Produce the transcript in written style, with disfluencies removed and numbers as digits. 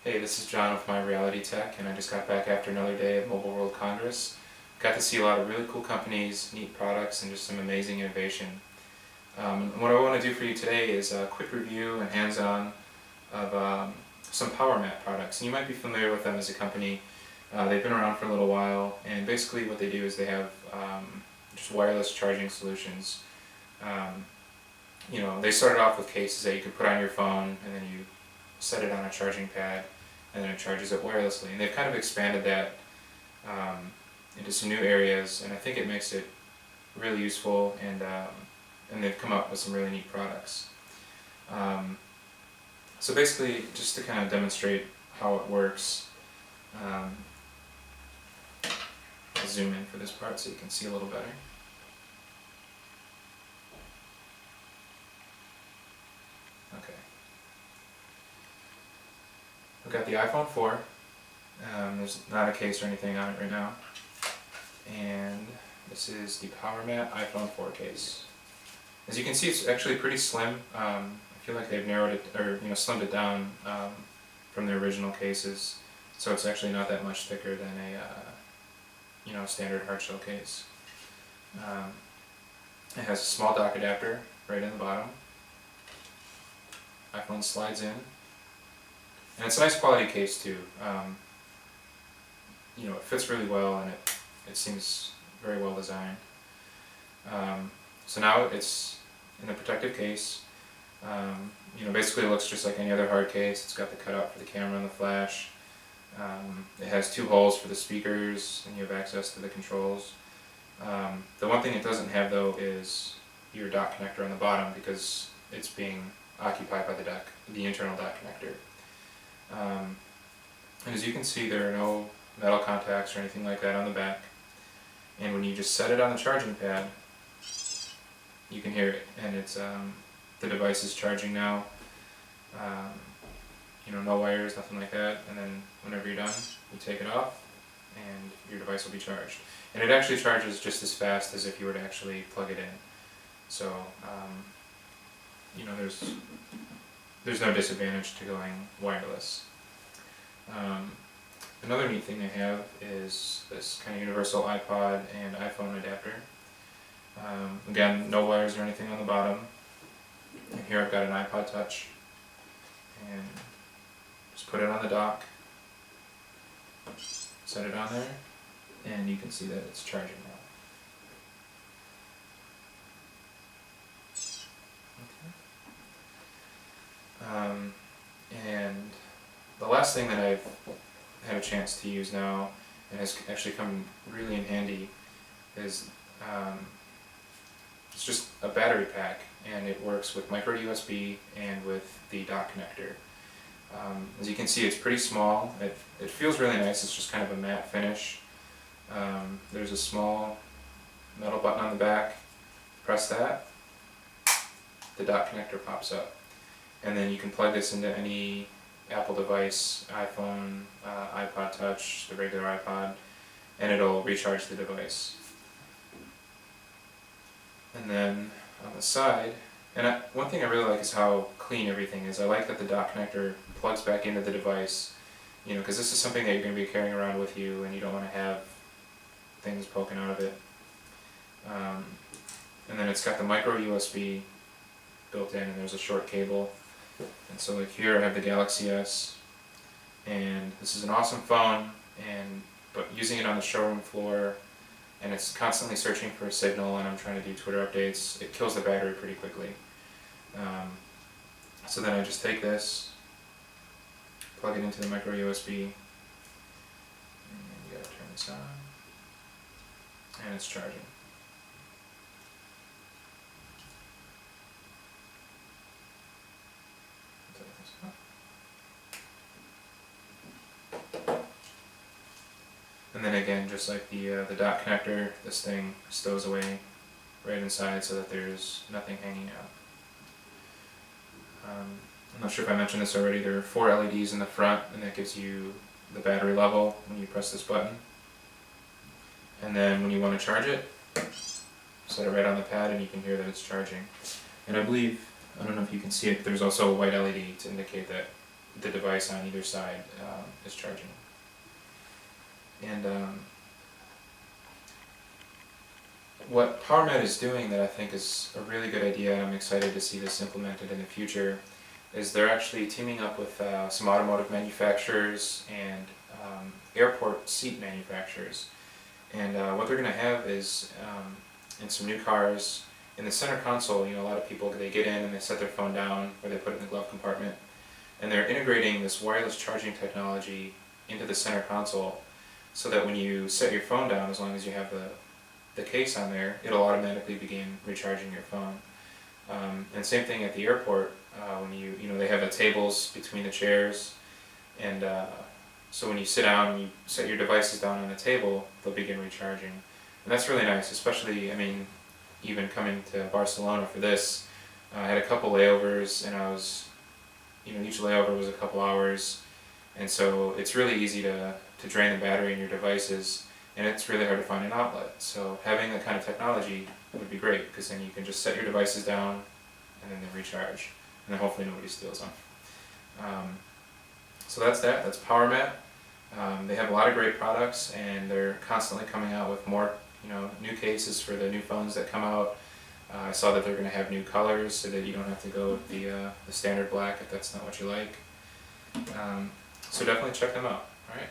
Hey, this is John with MyRealityTech, and I just got back after another day at Mobile World Congress. Got to see a lot of really cool companies, neat products, and just some amazing innovation. What I want to do for you today is a quick review and hands-on of some PowerMat products. And you might be familiar with them as a company. They've been around for a little while, and basically what they do is they have just wireless charging solutions. They started off with cases that you could put on your phone, and then you set it on a charging pad, and then it charges it wirelessly. And they've kind of expanded that into some new areas, and I think it makes it really useful, and they've come up with some really neat products. So basically, just to kind of demonstrate how it works, I'll zoom in for this part so you can see a little better. Okay. I've got the iPhone 4. There's not a case or anything on it right now. And this is the PowerMat iPhone 4 case. As you can see, it's actually pretty slim. I feel like they've narrowed it, or slimmed it down from the original cases. So it's actually not that much thicker than a standard hard shell case. It has a small dock adapter right in the bottom. iPhone slides in. And it's a nice quality case too. It fits really well, and it seems very well designed. So now it's in the protective case. Basically it looks just like any other hard case. It's got the cutout for the camera and the flash. It has two holes for the speakers, and you have access to the controls. The one thing it doesn't have though is your dock connector on the bottom, because it's being occupied by the internal dock connector. And as you can see, there are no metal contacts or anything like that on the back. And when you just set it on the charging pad, you can hear it, and it's the device is charging now. No wires, nothing like that. And then whenever you're done, you take it off, and your device will be charged. And it actually charges just as fast as if you were to actually plug it in. So there's no disadvantage to going wireless. Another neat thing they have is this kind of universal iPod and iPhone adapter. Again, no wires or anything on the bottom. And here I've got an iPod Touch, and just put it on the dock, set it on there, and you can see that it's charging now. Okay. And the last thing that I've had a chance to use now, and has actually come really in handy, is it's just a battery pack, and it works with micro USB and with the dock connector. As you can see, it's pretty small. It feels really nice. It's just kind of a matte finish. There's a small metal button on the back. Press that, the dock connector pops up, and then you can plug this into any Apple device, iPhone, iPod Touch, the regular iPod, and it'll recharge the device. And then on the side, one thing I really like is how clean everything is. I like that the dock connector plugs back into the device, because this is something that you're going to be carrying around with you, and you don't want to have things poking out of it. And then it's got the micro USB built in, and there's a short cable. And so like here I have the Galaxy S, and this is an awesome phone, but using it on the showroom floor, and it's constantly searching for a signal, and I'm trying to do Twitter updates, it kills the battery pretty quickly. So then I just take this, plug it into the micro USB, and you gotta turn this on, and it's charging. And then again, just like the dock connector, this thing stows away right inside so that there's nothing hanging out. I'm not sure if I mentioned this already, there are 4 LEDs in the front, and that gives you the battery level when you press this button. And then when you want to charge it, set it right on the pad, and you can hear that it's charging. And I don't know if you can see it, but there's also a white LED to indicate that the device on either side is charging. And what PowerMat is doing that I think is a really good idea, and I'm excited to see this implemented in the future, is they're actually teaming up with some automotive manufacturers and airport seat manufacturers. And what they're going to have is, in some new cars, in the center console, a lot of people, they get in and they set their phone down, or they put it in the glove compartment, and they're integrating this wireless charging technology into the center console, so that when you set your phone down, as long as you have the case on there, it'll automatically begin recharging your phone. And same thing at the airport, when they have the tables between the chairs, and so when you sit down and you set your devices down on the table, they'll begin recharging. And that's really nice, especially, even coming to Barcelona for this, I had a couple layovers, and I was, each layover was a couple hours, and so it's really easy to drain the battery in your devices, and it's really hard to find an outlet. So having that kind of technology would be great, because then you can just set your devices down, and then they recharge, and then hopefully nobody steals them. So that's PowerMat. They have a lot of great products, and they're constantly coming out with more, new cases for the new phones that come out. I saw that they're going to have new colors, so that you don't have to go with the standard black if that's not what you like. So definitely check them out. All right.